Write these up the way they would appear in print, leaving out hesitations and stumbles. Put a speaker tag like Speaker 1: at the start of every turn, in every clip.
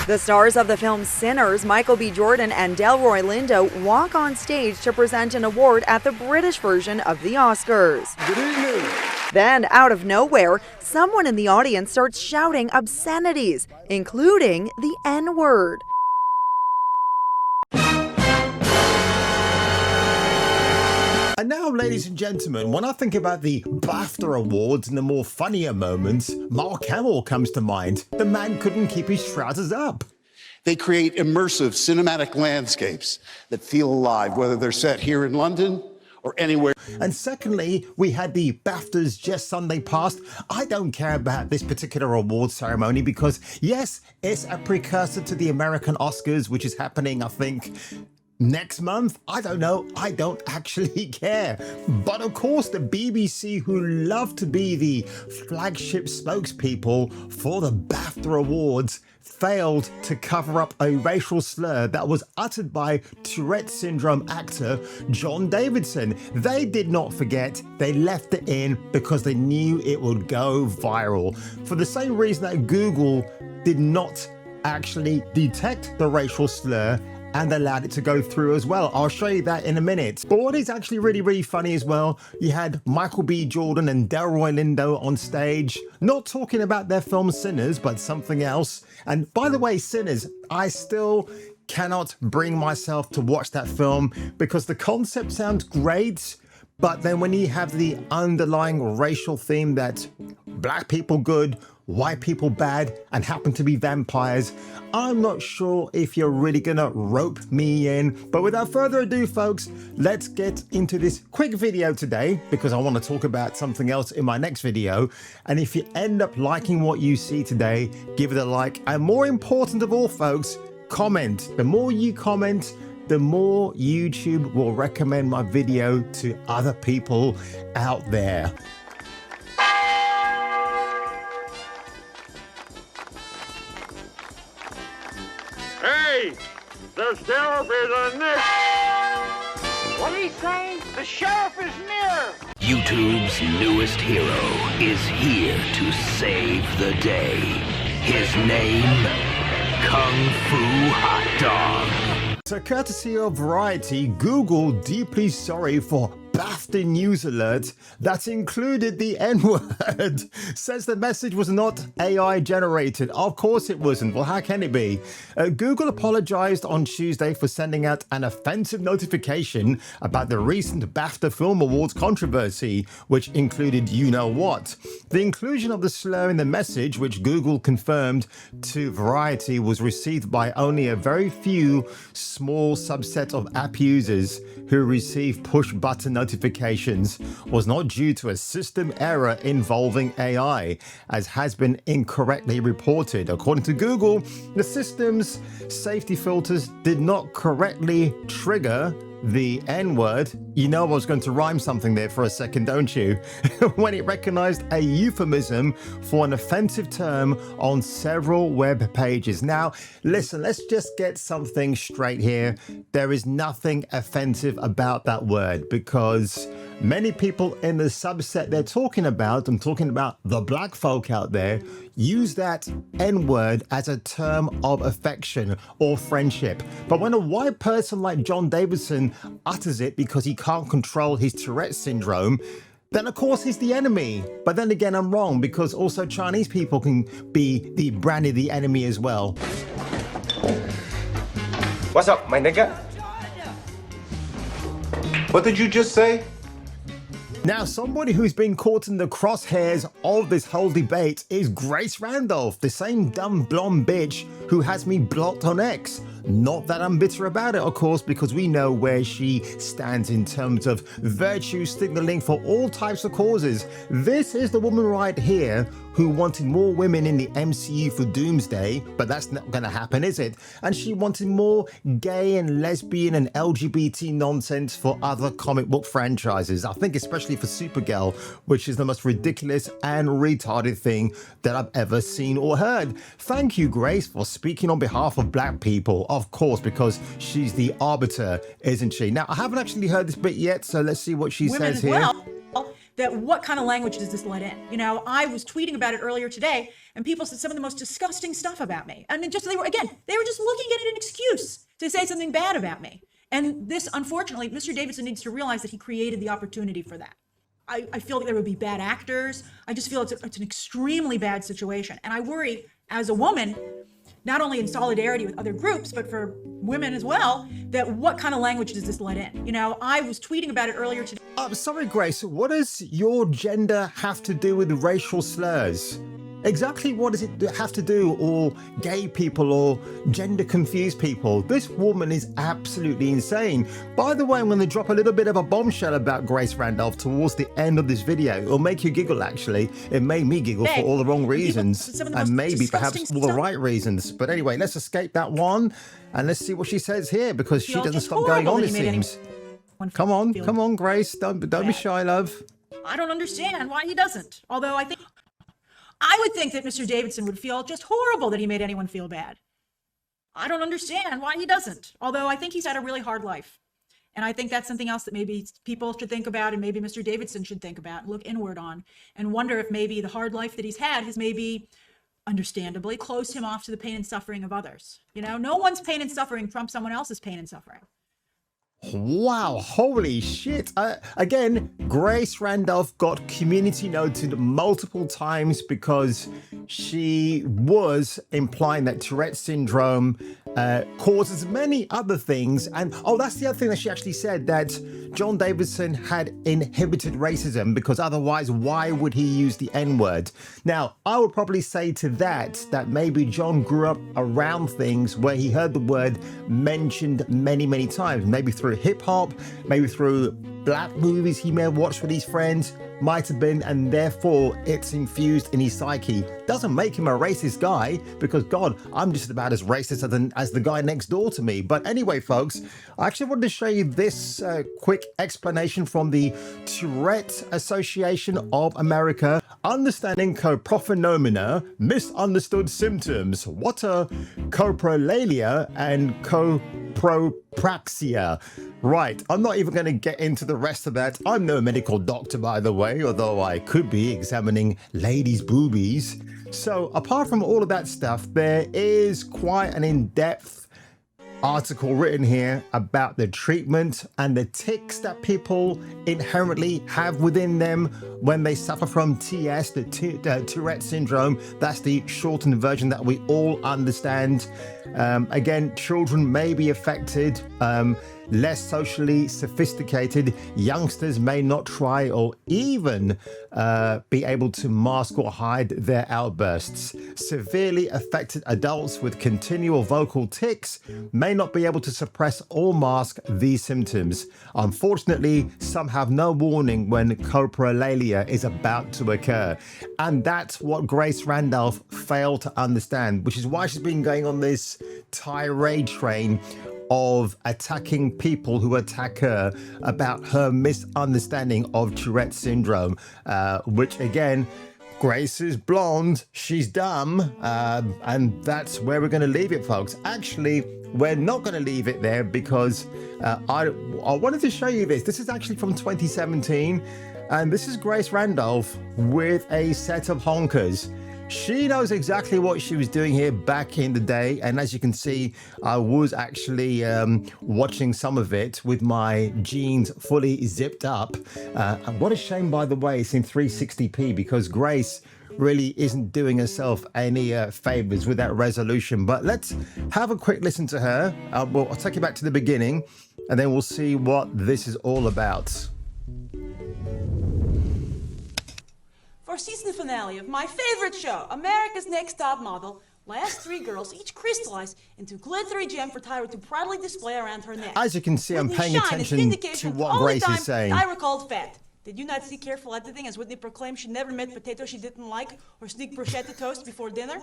Speaker 1: The stars of the film Sinners, Michael B. Jordan and Delroy Lindo, walk on stage to present an award at the British version of the Oscars.
Speaker 2: Good evening.
Speaker 1: Then, out of nowhere, someone in the audience starts shouting obscenities, including the N-word.
Speaker 2: And now, ladies and gentlemen, when I think about the BAFTA awards and the more funnier moments, Mark Hamill comes to mind. The man couldn't keep his trousers up.
Speaker 3: They create immersive cinematic landscapes that feel alive, whether they're set here in London or anywhere.
Speaker 2: And secondly, we had the BAFTAs just Sunday past. I don't care about this particular award ceremony because, yes, it's a precursor to the American Oscars, which is happening, I think, next month. I don't know. I don't actually care. But of course, the BBC, who love to be the flagship spokespeople for the BAFTA Awards, failed to cover up a racial slur that was uttered by Tourette syndrome actor John Davidson. They did not forget. They left it in because they knew it would go viral. For the same reason that Google did not actually detect the racial slur and allowed it to go through as well. I'll show you that in a minute. But what is actually really funny as well, you had Michael B. Jordan and Delroy Lindo on stage, not talking about their film Sinners, but something else. And by the way, Sinners, I still cannot bring myself to watch that film because the concept sounds great, but then when you have the underlying racial theme that black people good, white people bad, and happen to be vampires, I'm not sure if you're really gonna rope me in. But without further ado, folks, let's get into this quick video today because I want to talk about something else in my next video. And if you end up liking what you see today, give it a like. And more important of all, folks, comment. The more you comment, the more YouTube will recommend my video to other people out there.
Speaker 4: Hey, the sheriff is near. What did he say? The sheriff is near.
Speaker 5: YouTube's newest hero is here to save the day. His name, Kung Fu Hot Dog.
Speaker 2: So courtesy of Variety, Google deeply sorry for BAFTA news alert that included the N-word. Says the message was not AI generated. Of course it wasn't. Well, how can it be? Google apologized on Tuesday for sending out an offensive notification about the recent BAFTA Film Awards controversy, which included you-know-what. The inclusion of the slur in the message, which Google confirmed to Variety, was received by only a very few small subset of app users who receive push-button notifications, was not due to a system error involving AI, as has been incorrectly reported. According to Google, the system's safety filters did not correctly trigger the N-word. You know I was going to rhyme something there for a second, don't you? When it recognized a euphemism for an offensive term on several web pages. Now, listen, let's just get something straight here. There is nothing offensive about that word because many people in the subset they're talking about, I'm talking about the black folk out there, use that N-word as a term of affection or friendship. But when a white person like John Davidson utters it because he can't control his Tourette syndrome, then of course he's the enemy. But then again, I'm wrong because also Chinese people can be branded the enemy as well.
Speaker 6: What's up, my nigga? What did you just say?
Speaker 2: Now, somebody who's been caught in the crosshairs of this whole debate is Grace Randolph, the same dumb blonde bitch who has me blocked on X. Not that I'm bitter about it, of course, because we know where she stands in terms of virtue signaling for all types of causes. This is the woman right here who wanted more women in the MCU for Doomsday, but that's not going to happen, is it? And she wanted more gay and lesbian and LGBT nonsense for other comic book franchises. I think especially for Supergirl, which is the most ridiculous and retarded thing that I've ever seen or heard. Thank you, Grace, for speaking on behalf of black people, of course, because she's the arbiter, isn't she? Now, I haven't actually heard this bit yet, so let's see what she says here.
Speaker 7: Well, that what kind of language does this let in? You know, I was tweeting about it earlier today, and people said some of the most disgusting stuff about me. I mean, they were just looking at it an excuse to say something bad about me. And this, unfortunately, Mr. Davidson needs to realize that he created the opportunity for that. I feel like there would be bad actors. I just feel it's an extremely bad situation. And I worry, as a woman, not only in solidarity with other groups, but for women as well, that what kind of language does this let in? You know, I was tweeting about it earlier today.
Speaker 2: Sorry, Grace, what does your gender have to do with racial slurs? Exactly what does it have to do, or gay people or gender confused people? This woman is absolutely insane. By the way, I'm going to drop a little bit of a bombshell about Grace Randolph towards the end of this video. It'll make you giggle, actually. It made me giggle for all the wrong reasons, and maybe perhaps all the right reasons. But anyway, let's escape that one, and let's see what she says here, because she doesn't stop going on, it seems. Come on, Grace. Don't be shy, love.
Speaker 7: I don't understand why he doesn't. Although I would think that Mr. Davidson would feel just horrible that he made anyone feel bad. I don't understand why he doesn't. Although I think he's had a really hard life. And I think that's something else that maybe people should think about, and maybe Mr. Davidson should think about and look inward on, and wonder if maybe the hard life that he's had has maybe, understandably, closed him off to the pain and suffering of others. You know, no one's pain and suffering trumps someone else's pain and suffering.
Speaker 2: Wow, holy shit. Again, Grace Randolph got community noted multiple times because she was implying that Tourette syndrome causes many other things. And that's the other thing that she actually said, that John Davidson had inhibited racism, because otherwise, why would he use the N-word? Now, I would probably say to that maybe John grew up around things where he heard the word mentioned many, many times, maybe through hip hop, maybe through black movies he may have watched with his friends, might have been, and therefore it's infused in his psyche. Doesn't make him a racist guy, because God, I'm just about as racist as the guy next door to me. But anyway, folks, I actually wanted to show you this quick explanation from the Tourette Association of America. Understanding coprophenomenon, misunderstood symptoms. What are coprolalia and copropraxia? Right, I'm not even going to get into the rest of that. I'm no medical doctor, by the way, although I could be examining ladies' boobies. So apart from all of that stuff, there is quite an in-depth article written here about the treatment and the tics that people inherently have within them when they suffer from TS, the Tourette syndrome. That's the shortened version that we all understand. Again, children may be affected, less socially sophisticated youngsters may not try or even be able to mask or hide their outbursts. Severely affected adults with continual vocal tics may not be able to suppress or mask these symptoms. Unfortunately, some have no warning when coprolalia is about to occur. And that's what Grace Randolph failed to understand, which is why she's been going on this tirade train of attacking people who attack her about her misunderstanding of Tourette syndrome, which again, Grace is blonde, she's dumb, and that's where we're going to leave it, folks. Actually, we're not going to leave it there, because I wanted to show you this. This is actually from 2017, and this is Grace Randolph with a set of honkers. She knows exactly what she was doing here back in the day, and as you can see, I was actually watching some of it with my jeans fully zipped up. And what a shame, by the way, it's in 360p, because Grace really isn't doing herself any favors with that resolution. But let's have a quick listen to her. I'll take you back to the beginning, and then we'll see what this is all about.
Speaker 8: For season finale of my favorite show, America's Next Top Model, last three girls each crystallized into glittery gem for Tyra to proudly display around her neck.
Speaker 2: As you can see, I'm paying attention to what Grace is saying.
Speaker 8: Tyra called fat. Did you not see careful editing as Whitney proclaimed she never met potato she didn't like or sneak bruschetta toast before dinner?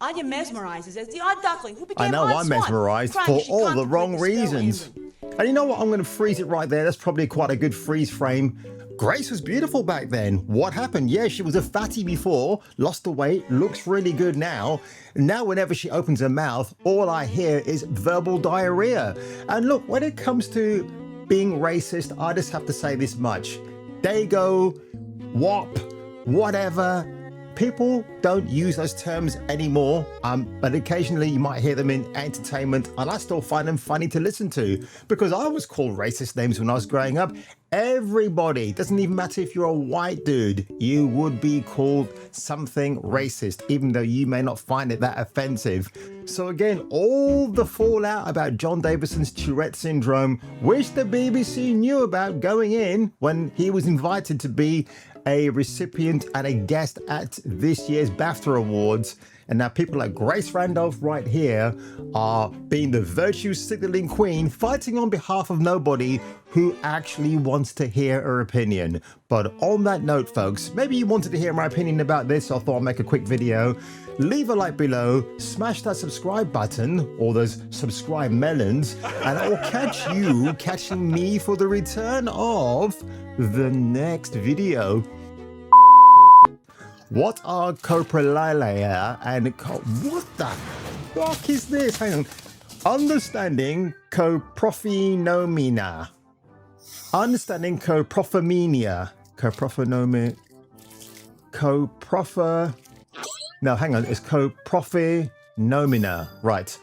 Speaker 8: Anya mesmerizes as the odd duckling who became
Speaker 2: I know I'm mesmerized for all the wrong reasons. And you know what? I'm going to freeze it right there. That's probably quite a good freeze frame. Grace was beautiful back then. What happened? Yeah, she was a fatty before, lost the weight, looks really good now. Now whenever she opens her mouth, all I hear is verbal diarrhea. And look, when it comes to being racist, I just have to say this much. dago, wop, whatever. People don't use those terms anymore, but occasionally you might hear them in entertainment, and I still find them funny to listen to because I was called racist names when I was growing up. Everybody, doesn't even matter if you're a white dude, you would be called something racist, even though you may not find it that offensive. So again, all the fallout about John Davison's Tourette syndrome, which the BBC knew about going in when he was invited to be a recipient and a guest at this year's BAFTA Awards. And now people like Grace Randolph right here are being the virtue signaling queen, fighting on behalf of nobody who actually wants to hear her opinion. But on that note, folks, maybe you wanted to hear my opinion about this, so I thought I'd make a quick video. Leave a like below, smash that subscribe button, or those subscribe melons, and I will catch you catching me for the return of the next video. What are coprolalia and what the fuck is this? Hang on. Understanding coprophenomena. Understanding coprophemenia. No, hang on. It's coprophenomena. Right.